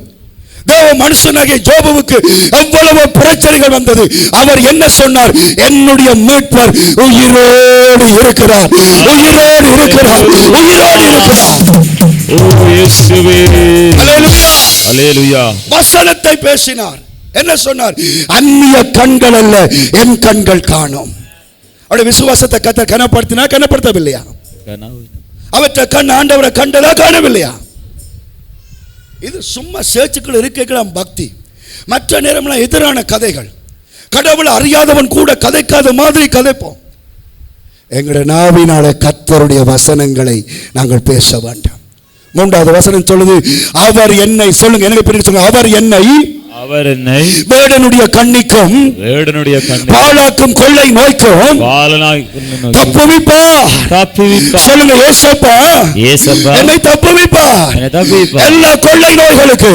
தேவ மனுஷனாகிய யோபுவுக்கு எவ்வளவு பிரச்சனைகள் வந்தது. அவர் என்ன சொன்னார்? என்னுடைய மீட்பர் உயிரோடு இருக்கிறார், உயிரோடு இருக்கிறார், உயிரோடு இருக்கிறார். ஓ இயேசுவே, அல்லேலூயா. வசனத்தை பேசினார். என்ன சொன்னார்? அந்நிய கண்கள் அல்ல, என் கண்கள் காணும். அவருடைய விசுவாசத்தை கர்த்தர் கனப்படுத்தினா கனப்படுத்தவில்லையா? அவற்றை கண் ஆண்டவரை கண்டதா காணவில்லையா? இது சும்மா சேர்ச்சுக்கள் இருக்கலாம் பக்தி. மற்ற நேரம்லாம் எதிரான கதைகள், கடவுள் அறியாதவன் கூட கதைக்காத மாதிரி கதைப்போம். எங்களுடைய நாவினால கர்த்தருடைய வசனங்களை நாங்கள் பேச வேண்டும். மூன்றாவது வசனம் சொல்லுது, அவர் என்னை, சொல்லுங்க எனக்கு பிடிக்க சொல்லுங்க, அவர் என்னை வேடனுடைய கண்ணிக்கும் பாழாக்கும் கொள்ளை நோய்க்கும் தப்புவிப்பார். சொல்லுங்க, ஏசப்பா என்னை தப்புவிப்பார் எல்லா கொள்ளை நோய்களுக்கு,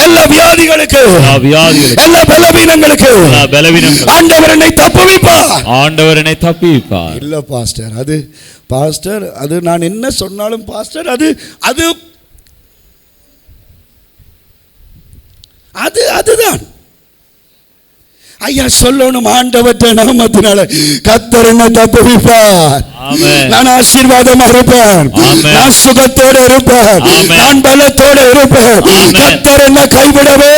எல்லா வியாதிகளுக்கு, எல்லா பலவீனங்களுக்கு ஆண்டவர் என்னை தப்புவிப்பார். ஆண்டவர் என்னை தப்புவிப்பார். இல்ல பாஸ்டர், அது பாஸ்டர், அது நான் என்ன சொன்னாலும் பாஸ்டர், அது அது அது அதுதான் ஐயா சொல்லணும். ஆண்டவற்ற நாமத்தினால கர்த்தர் என்னை தப்புவிப்பார். நான் ஆசீர்வாதமா இருப்பேன், நான் சுகத்தோடு இருப்பேன், நான் பலத்தோடு இருப்பேன். கர்த்தர் என்னை கைவிடவே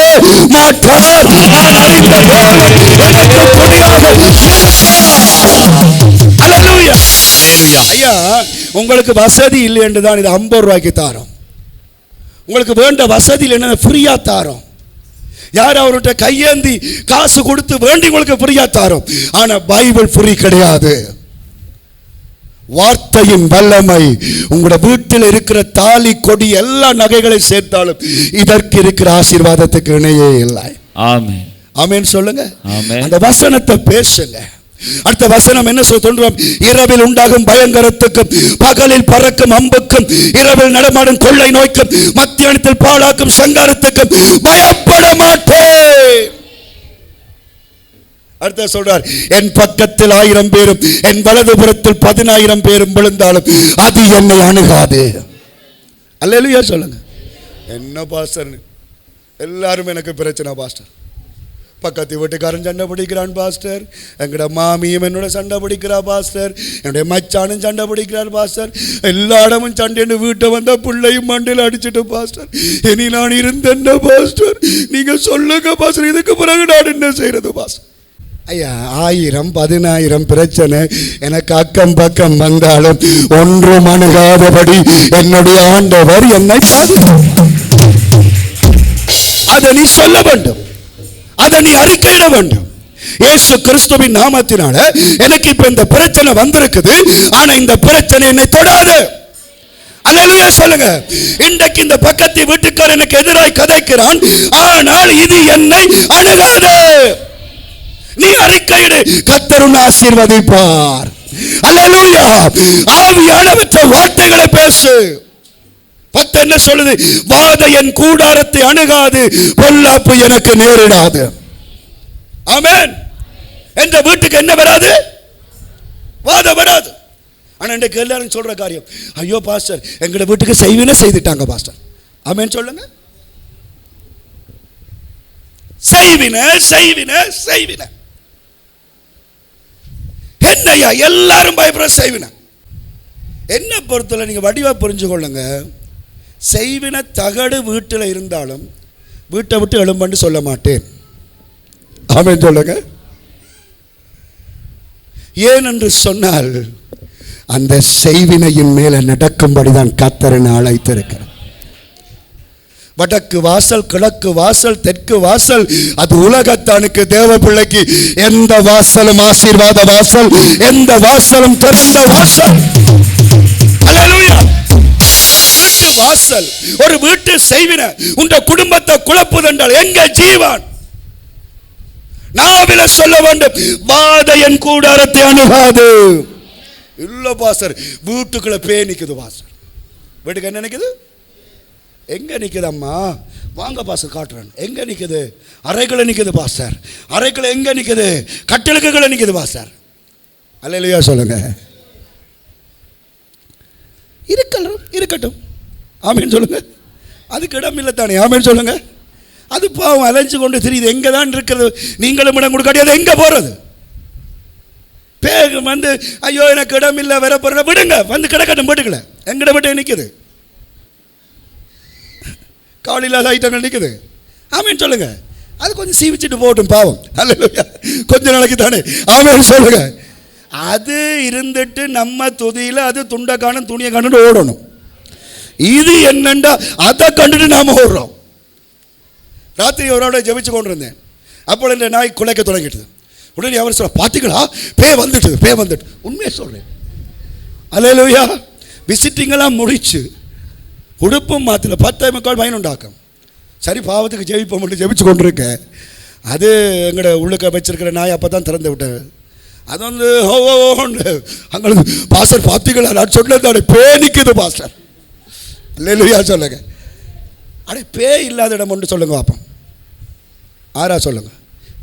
மாட்டார். ஐயா உங்களுக்கு வசதி இல்லை என்றுதான் இது 50 ரூபாய்க்கு தாரோம். உங்களுக்கு வேண்ட வசதி இல்லைன்னா ஃப்ரீயா தாரோம். யார் அவர்கிட்ட கையேந்தி காசு கொடுத்து வேண்டி உங்களுக்கு ஃப்ரீயா தாரோம். ஆனா பைபிள் ஃப்ரீ கிடையாது. வார்த்தையின் வல்லமை உங்களோட வீட்டில் இருக்கிற தாலி கொடி எல்லா நகைகளை சேர்த்தாலும் இதற்கு இருக்கிற ஆசீர்வாதத்துக்கு இணையே இல்லை. ஆமென், ஆமென் சொல்லுங்க. அந்த வசனத்தை பேசுங்க. அடுத்த வசனம் என்ன சொல்றோம்? இரவில் உண்டாகும் பயங்கரத்துக்கும், பகலில் பறக்கும் அம்புக்கும், இரவில் நடமாடும் கொள்ளை நோய்க்கும், மத்தியானத்தில் பாழாக்கும் சங்காரத்துக்கும் பயப்பட மாட்டேன். அடுத்த சொல்றார், என் பக்கத்தில் 1000 பேரும் என் வலதுபுறத்தில் 10,000 பேரும் விழுந்தாலும் அது என்னை அணுகாது. அல்லேலூயா சொல்லுங்க. என்ன பாஸ்டர், எல்லாரும் எனக்கு பிரச்சனை பாஸ்டர். பக்கத்து வீட்டுக்காரன் சண்டை பிடிக்கிறான் பாஸ்டர், எங்கட மாமியும் என்னோட சண்டை பிடிக்கிறா பாஸ்டர், என்னுடைய மச்சானும் சண்டை பிடிக்கிறார் பாஸ்டர், எல்லா இடமும் சண்டைன்னு வீட்டை வந்தா பிள்ளையும் மண்டையில் அடிச்சுட்டு பாஸ்டர், இனி நான் இருந்தேன் பாஸ்டர், நீங்க சொல்லுங்க பாஸ்டர், இதுக்கு பிறகு நான் என்ன செய்யறது பாஸ்டர்? ஐயா 1000 10,000 பிரச்சனை எனக்கு அக்கம் பக்கம் வந்தாலும் ஒன்றும் அணுகாதபடி என்னுடைய ஆண்டவர் என்னை பாதுகாப்பார். அதை நீ சொல்ல வேண்டும், அதை நீ அறிக்கையிட வேண்டும். இயேசு கிறிஸ்துவின் நாமத்தினால எனக்கு இப்ப இந்த பிரச்சனை வந்திருக்குது, ஆனா இந்த பிரச்சனை என்னை தொடாது. அல்லேலூயா சொல்லுங்க. இன்றைக்கு இந்த பக்கத்து வீட்டுக்காரர் எனக்கு எதிராய் கதைக்கிறான், ஆனால் இது என்னை அணுகாது. நீ அறிக்கையிடு, கர்த்தர் உன்னை ஆசீர்வதிப்பார். அல்லேலூயா. ஆவியானவற்ற வார்த்தைகளை பேசு. 10 என்ன சொல்லுது? வாதை என் கூடாரத்தை அணுகாது, பொல்லாப்பு எனக்கு நேரிடாது. ஆமென். என்ற வீட்டுக்கு என்ன வராது? வாதை வராது. ஆனா இன்றைக்கு எல்லாரும் சொல்ற காரியம், ஐயோ பாஸ்டர் எங்கட வீட்டுக்கு செய்வினை செய்துட்டாங்க பாஸ்டர். ஆமென் சொல்லுங்க. செய்வினை செய்வினை செய்வினை என்னையா எல்லாரும் பயப்பட செய்வினை. என்ன பொறுத்தல நீங்க வடிவா புரிஞ்சு கொள்ளுங்க. செய்வின தகடு வீட்டில் இருந்தாலும் வீட்டை விட்டு எழும்பன்னு சொல்ல மாட்டேன். ஆமென் சொல்லுங்க. ஏன் என்று சொன்னால் அந்த செய்வினையின் மேல நடக்கும்படிதான் கர்த்தர் என்னை அழைத்திருக்கிறார். வடக்கு வாசல், கிழக்கு வாசல், தெற்கு வாசல், அது உலகத்தானுக்கு தேவ பிள்ளைக்கு எந்த வாசலும் ஆசீர்வாத வாசல், எந்த வாசலும் திறந்த வாசல். அல்லேலூயா. வீட்டு வாசல் ஒரு வீட்டு செய்வின உண்ட குடும்பத்தை குழப்புதென்றால் எங்க ஜீவன் நாவில சொல்ல வேண்டும், வாதை என் கூடாரத்தை அணுகாது. இல்ல பாஸ்டர், வீட்டுக்குள்ள பேய் நிக்குது பாஸ்டர். வீட்டுக்கு என்ன நிக்குது? எங்க நிக்குது அம்மா? வாங்க பாஸ்டர் காட்டுறேன். எங்க நிக்குது? அறைக்குள்ள நிக்குது பாஸ்டர். அறைக்குள்ள எங்க நிக்குது? கட்டிலுக்குள்ள நிக்குது பாஸ்டர். அல்லேலூயா சொல்லுங்க. இருக்கட்டும், ஆமென் சொல்லுங்க. அதுக்கு இடம் இல்லை தானே, ஆமென் சொல்லுங்க. அது பாவம் அலைஞ்சு கொண்டு தெரியுது, எங்கே தான் இருக்கிறது. நீங்களும் இடம் கொடுக்காட்டி அது எங்கே போகிறது? பேகு வந்து ஐயோ எனக்கு இடம் இல்லை வர போகிற விடுங்க, வந்து கிடக்கட்டும் வீட்டுக்குள்ள. எங்கட வீட்டு நிற்குது, காலில்லாத ஐட்டங்கள் நிற்குது, ஆமென் சொல்லுங்க. அது கொஞ்சம் சீவிச்சிட்டு போகட்டும் பாவம், அல்லேலூயா. கொஞ்ச நாளைக்கு தானே, ஆமென் சொல்லுங்க. அது இருந்துட்டு நம்ம துதியில் அது துண்டை காணும் துணியை காணுன்னு ஓடணும். இது என்னண்டா அதை கண்டுட்டு நாம ஓடுறோம். ராத்திரி அவரோட ஜெபிச்சு கொண்டு இருந்தேன். அப்போ இந்த நாய் குலைக்க தொடங்கிட்டு உடனே அவர் சொல்ல, பார்த்தீங்களா பே வந்துட்டு. உண்மையை சொல்கிறேன், அல்லேலூயா. விசிட்டிங்கெல்லாம் முடிச்சு உடுப்பும் மாத்தில 10:15 பயனுண்டாக்கம். சரி பாவத்துக்கு ஜெபிப்போம் மட்டும் ஜெபிச்சு கொண்டிருக்கேன். அது எங்களோட உள்ளுக்க வச்சிருக்கிற நாய் அப்போ தான் திறந்து விட்டேன். அது வந்து அங்கே பாஸ்டர் பார்த்தீங்களா நான் சொன்னதானே பே நிற்குது பாஸ்டர். அல்லேலூயா சொல்லுங்க. அடே பேய் இல்லாத இடம் ஒன்று சொல்லுங்க பாப்போம். ஆரா சொல்லுங்க,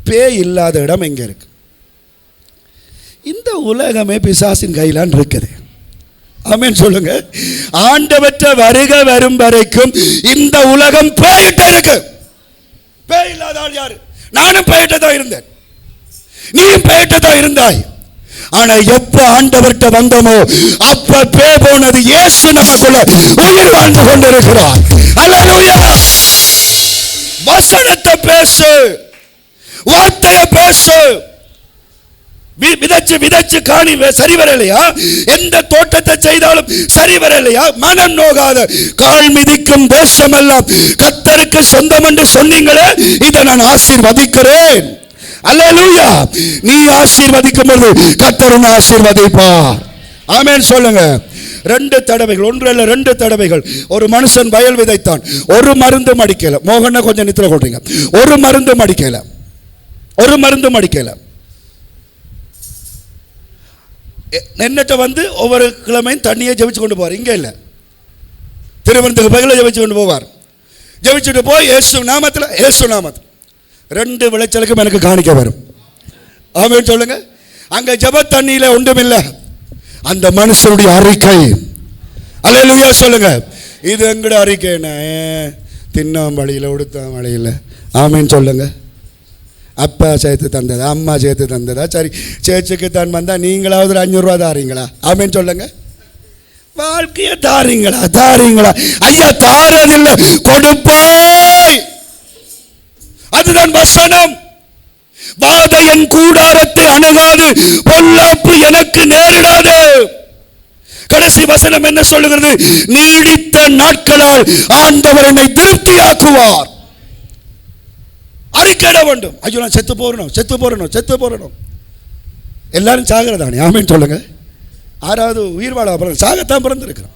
பேய் இல்லாத இடம் எங்கே இருக்கு? இந்த உலகமே பிசாசின் கையிலான் இருக்குது, ஆமென் சொல்லுங்க. ஆண்டவற்ற வருக வரும் வரைக்கும் இந்த உலகம் பேயிட்ட இருக்கு. பேய் இல்லாத ஆள் யாரு? நானும் பேயிட்ட தான் இருந்தேன், நீயும் பேயிட்ட தான் இருந்தாய். ஆனா எப்ப ஆண்டவர்கிட்ட வந்தோமோ அப்ப பே போனது. இயேசு நமக்குள்ள உயிர் வாழ்ந்து கொண்டிருக்கிறார். அல்லேலூயா. வசனத்தை பேசு, வார்த்தையை பேசு. விதைச்சு காணி சரி வரலையா? எந்த தோட்டத்தை செய்தாலும் சரி வரலையா? மனம் நோகாத கால் மிதிக்கும் தேசம் எல்லாம் கர்த்தருக்கு சொந்தம் என்று சொன்னீங்களே, இதை நான் ஆசீர்வதிக்கிறேன். அல்லேலூயா. நீ ஆசீர்வதிக்கும் பொழுது கர்த்தர் உன்னை ஆசீர்வதிப்பார். ஆமென் சொல்லுங்க. 2 தடவைகள், 1 அல்ல 2 தடவைகள் ஒரு மனுஷன் வயல் விதைத்தான். ஒரு மருந்தும் அடிக்கல. மோகன கொஞ்சம் நித்திர கொள்றீங்க. ஒரு மருந்தும் அடிக்கல. என்னட்ட வந்து ஒவ்வொரு கிழமையும் தண்ணியை ஜெபிச்சு கொண்டு போவார். இங்கே இல்லை, திருவனந்தபுரத்துக்கு பகல ஜெபிச்சு கொண்டு போவார். ஜெபிச்சுட்டு போய் இயேசு நாமத்தில் 2 விளைச்சலுக்கும் எனக்கு காணிக்க வரும். ஆமென் சொல்லுங்க. அங்க ஜெப தண்ணியில ஒன்றுமில்லை, அந்த மனுஷனுடைய அறிக்கை. அல்லேலூயா சொல்லுங்க. இது எங்கட அறிக்கை, தின்னாம் வழியில் உடுத்தாம் வழியில். ஆமென் சொல்லுங்க. அப்பா சேர்த்து தந்ததா, அம்மா சேர்த்து தந்ததா? சரி, சேர்ச்சுக்கு தான் வந்தா நீங்களாவது ஒரு 500 ரூபா தாரீங்களா? ஆமென் சொல்லுங்க. வாழ்க்கைய தாரீங்களா? ஐயா தாரதில்லை, கொடுப்பாய். அதுதான் வசனம். வாதை என் கூடாரத்தை அணுகாது, பொல்லாப்பு எனக்கு நேரிடாது. கடைசி வசனம் என்ன சொல்லுகிறது? நீடித்த நாட்களால் ஆண்டவர் என்னை திருப்தியாக்குவார். அறிக்கையிட வேண்டும். ஐயோ நான் செத்து போறணும். எல்லாரும் சாகிறதானே, ஆமென் சொல்லுங்க. 6வது உயிர் வாழ பிறகு சாகத்தான் பிறந்திருக்கிறோம்.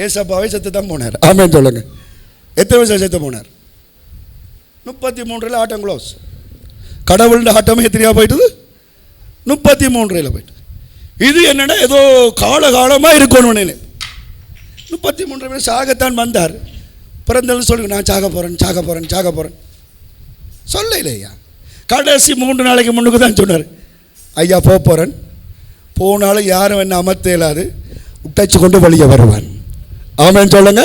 ஏசப்பாவை செத்து தான் போனார். ஆமென் சொல்லுங்க. எத்தனை வருஷம் செத்து போனார்? 33 ஆட்டம் க்ளோஸ். கடவுள் ஆட்டமே எத்தனையா போயிட்டுது? 33 போயிட்டு. இது என்னன்னா ஏதோ காலகாலமாக இருக்கணும். 33 சாகத்தான் வந்தார். பிறந்தது சொல்லுங்க, நான் சாக போகிறேன் சொல்ல இல்லையா? கடைசி 3 நாளைக்கு முன்னுக்கு தான் சொன்னார், ஐயா போகிறேன். போனாலும் யாரும் என்ன அமர்த்த இயலாது, உட்டச்சு கொண்டு வெளியே வருவான். ஆமென் சொல்லுங்க.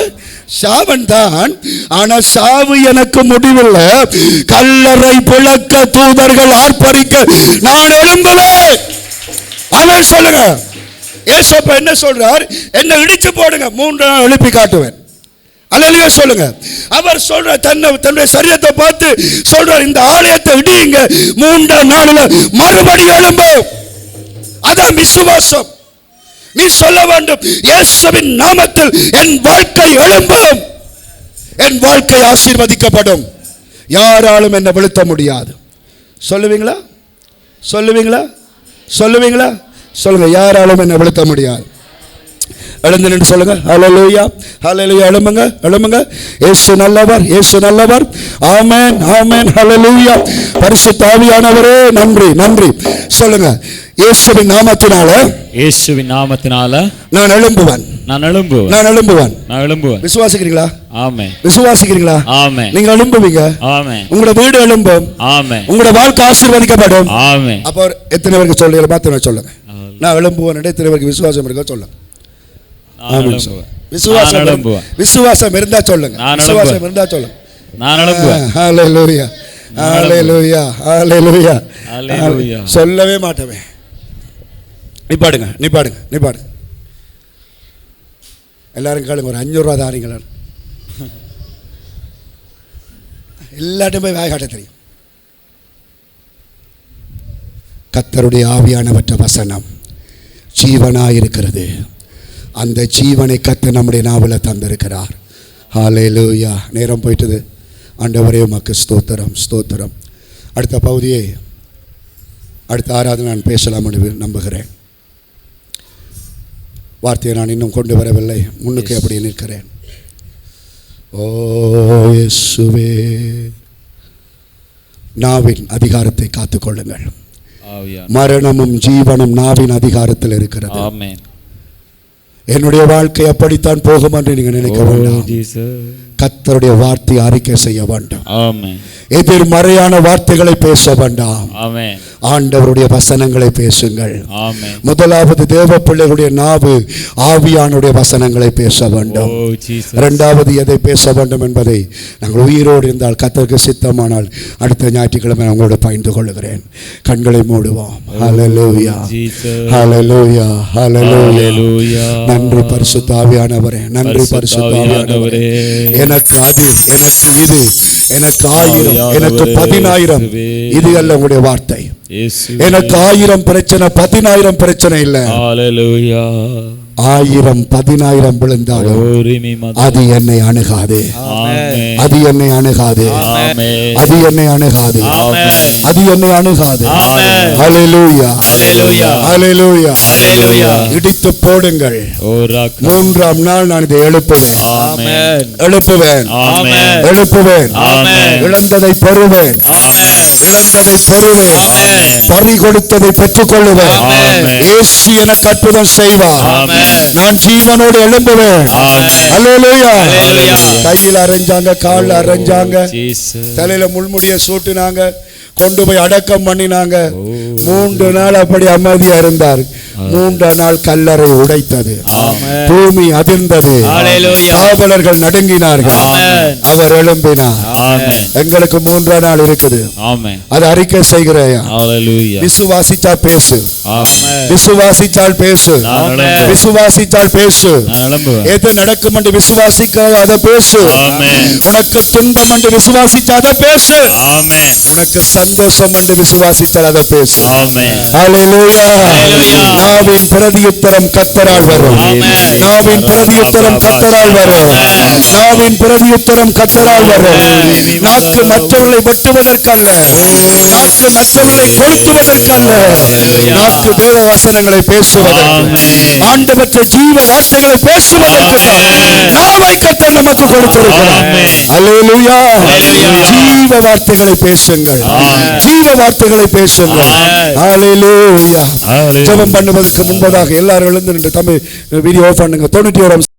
சாவன் தான், ஆனா சாவு எனக்கு முடிவில்லை. கல்லறை பிளக்க தூதர்கள் ஆர்ப்பரிக்க நான் எழும்புவேன். ஆமென் சொல்லுங்க. ஏசப்பா என்ன சொல்றார்? என்ன இடிச்சு போடுங்க, 3 நாள் எழுப்பி காட்டுவேன். அல்லேலூயா சொல்லுங்க. அவர் சொல்ற தன்னுடைய சரீரத்தை பார்த்து சொல்றார், இந்த ஆலயத்தை இடியுங்க, 3ஆம் நாளில் மறுபடியும் எழும்பும். அதான் விசுவாசம். நீ சொல்ல வேண்டும், இயேசுவின் நாமத்தில் என் வாழ்க்கை எழும்பும், என் வாழ்க்கை ஆசீர்வதிக்கப்படும், யாராலும் என்னை வீழ்த்த முடியாது. சொல்லுவீங்களா? சொல்லுங்க, யாராலும் என்னை வீழ்த்த முடியாது. எழுந்து நின்று சொல்லுங்க. ஹல்லேலூயா, ஹல்லேலூயா. எழும்புங்க, எழும்புங்க. இயேசு நல்லவர், இயேசு நல்லவர். ஆமென், ஆமென். ஹல்லேலூயா. பரிசுத்த ஆவியானவரே நன்றி, நன்றி. சொல்லுங்க. இயேசுவின் நாமத்தினால, இயேசுவின் நாமத்தினால நான் எழும்புவேன், நான் எழும்புவேன், நான் எழும்புவேன். நான் எழும்புவேன். விசுவாசிக்கிறீங்களா? ஆமென். விசுவாசிக்கிறீங்களா? ஆமென். நீங்க எழும்புவீங்க. ஆமென். உங்களோட வீடு எழும்பும். ஆமென். உங்களோட வாழ்க்கை ஆசீர்வதிக்கப்படும். ஆமென். அப்போ எத்தனை பேருக்கு சொல்லல? மாத்திர சொல்லுங்க. நான் எழும்புவேன். எத்தனை பேருக்கு விசுவாசம் இருக்கா சொல்லுங்க. நான் எழும்புவேன். விசுவாசம், நான் எழும்புவேன். விசுவாசம் இருந்தா சொல்லுங்க. நான் விசுவாசம் எழும்புவேன். இருந்தா சொல்லுங்க. நான் எழும்புவேன். ஹல்லேலூயா, ஹல்லேலூயா, ஹல்லேலூயா. ஹல்லேலூயா. சொல்லவே மாட்டவே. நீ பாடுங்க, நீ பாடுங்க, நீ பாடுங்க. எல்லாரும் கேளுங்க. ஒரு 500 ரூபா தாரீங்களா? எல்லாட்டும் போய் வாய் காட்ட தெரியும். கர்த்தருடைய ஆவியானவற்ற வசனம் ஜீவனாயிருக்கிறது. அந்த ஜீவனை கர்த்தர் நம்முடைய நாவல தந்திருக்கிறார். ஹல்லேலூயா. நேரம் போயிட்டது. ஆண்டவரே உமக்கு ஸ்தோத்திரம், ஸ்தோத்திரம். அடுத்த பகுதியை அடுத்த ஆராதனை நான் பேசலாம் என்று நம்புகிறேன். வார்த்தையை நான் இன்னும் கொண்டு வரவில்லை. முன்னுக்கு அப்படி நிற்கிறேன். ஓ இயேசுவே, நாவின் அதிகாரத்தை காத்துக்கொள்ளுங்கள். மரணமும் ஜீவனும் நாவின் அதிகாரத்தில் இருக்கிறது. ஆமென். என்னுடைய வாழ்க்கை அப்படித்தான் போகும் என்று நீங்க நினைக்க வேண்டாம். கர்த்தருடைய வார்த்தை அறிக்கை செய்ய வேண்டாம். ஆமென். எதிர்மறையான வார்த்தைகளை பேச வேண்டாம். ஆமென். ஆண்டவருடைய வசனங்களை பேசுங்கள். ஆமென். முதலாவது தேவ பிள்ளைகளுடைய நாவு ஆவியானுடைய வசனங்களை பேச வேண்டும். இரண்டாவது எதை பேச வேண்டும் என்பதை நாங்கள் உயிரோடு இருந்தால், கர்த்தருக்கு சித்தமானால் அடுத்த ஞாயிற்றுக்கிழமை உங்களோடு பகிர்ந்து கொள்கிறேன். கண்களை மூடுவோம். ஹல்லேலூயா, ஹல்லேலூயா, ஹல்லேலூயா. நன்றி பரிசுத்த ஆவியானவரே, நன்றி பரிசுத்த ஆவியானவரே. எனக்கு அது, எனக்கு இது, எனக்கு 1000, எனக்கு 10000 இது அல்ல உங்களுடைய வார்த்தை. எனக்கு 1000 பிரச்சனை, 10000 பிரச்சனை இல்லை. 1000 10000 விழுந்தாலும் அது என்னை அணுகாது. அது என்னை அணுகாது. அது என்னை அணுகாது. அது என்னை அணுகாது. ஹல்லேலூயா, ஹல்லேலூயா. இடித்து போடுங்கள். 3ஆம் நாள் நான் இதை எழுப்புவேன், எழுப்புவேன், எழுப்புவேன். இழந்ததை பெறுவேன், இழந்ததை பெறுவேன், பறி கொடுத்ததை பெற்றுக் கொள்ளுவேன். இயேசு எனக்கு அற்புதம் செய்வார். நான் ஜீவனோடு எழும்புவேன். ஹல்லேலூயா. கையில் அரைஞ்சாங்க, காலில் அரைஞ்சாங்க, தலையில முள்முடியை சூட்டினாங்க, கொண்டு போய் அடக்கம் பண்ணினாங்க. 3 நாள் அப்படி அமைதியா இருந்தார். 3ஆம் நாள் கல்லறை உடைத்தது, பூமி அதிர்ந்தது, காவலர்கள் நடுங்கினார்கள். அவர் எழும்பினார். எங்களுக்கு 3ஆம் நாள் இருக்குது. அது அறிக்கை செய்கிறேன். விசுவாசித்தால் பேசு, விசுவாசித்தால் பேசு, விசுவாசித்தால் பேசு. எது நடக்கும் என்று விசுவாசிக்க அதை பேசு. உனக்கு துன்பம் என்று விசுவாசித்தால் அதை பேசு. உனக்கு சந்தோஷம் என்று விசுவாசித்தால் அதை பேசு. ஹல்லேலூயா. நாவின் பிரதியுத்தரம் கர்த்தரால் வரும். நாவின் பிரதியுத்தரம் கர்த்தரால் வரும். நாவின் பிரதியுத்தரம் கர்த்தரால் வரும். நாக்கு மற்றவர்களை வெட்டுவதற்கல்ல, நாக்கு மற்றவர்களை கொளுத்துவதற்கல்ல, நாக்கு தேவ வசனங்களை பேசுவதற்கு, ஆண்டவற்ற ஜீவ வார்த்தைகளை பேசுவதற்கு நாவை கர்த்தர் நமக்கு கொடுத்திருக்கிறார். ஹல்லேலூயா. ஜீவ வார்த்தைகளை பேசுங்கள், ஜீவ வார்த்தைகளை பேசுங்கள். ஹல்லேலூயா. ஜெபம் பண்ணுவதற்கு முன்பதாக எல்லாரும் எழுந்து நின்று, தம்பி வீடியோ ஆஃப் பண்ணுங்க. 91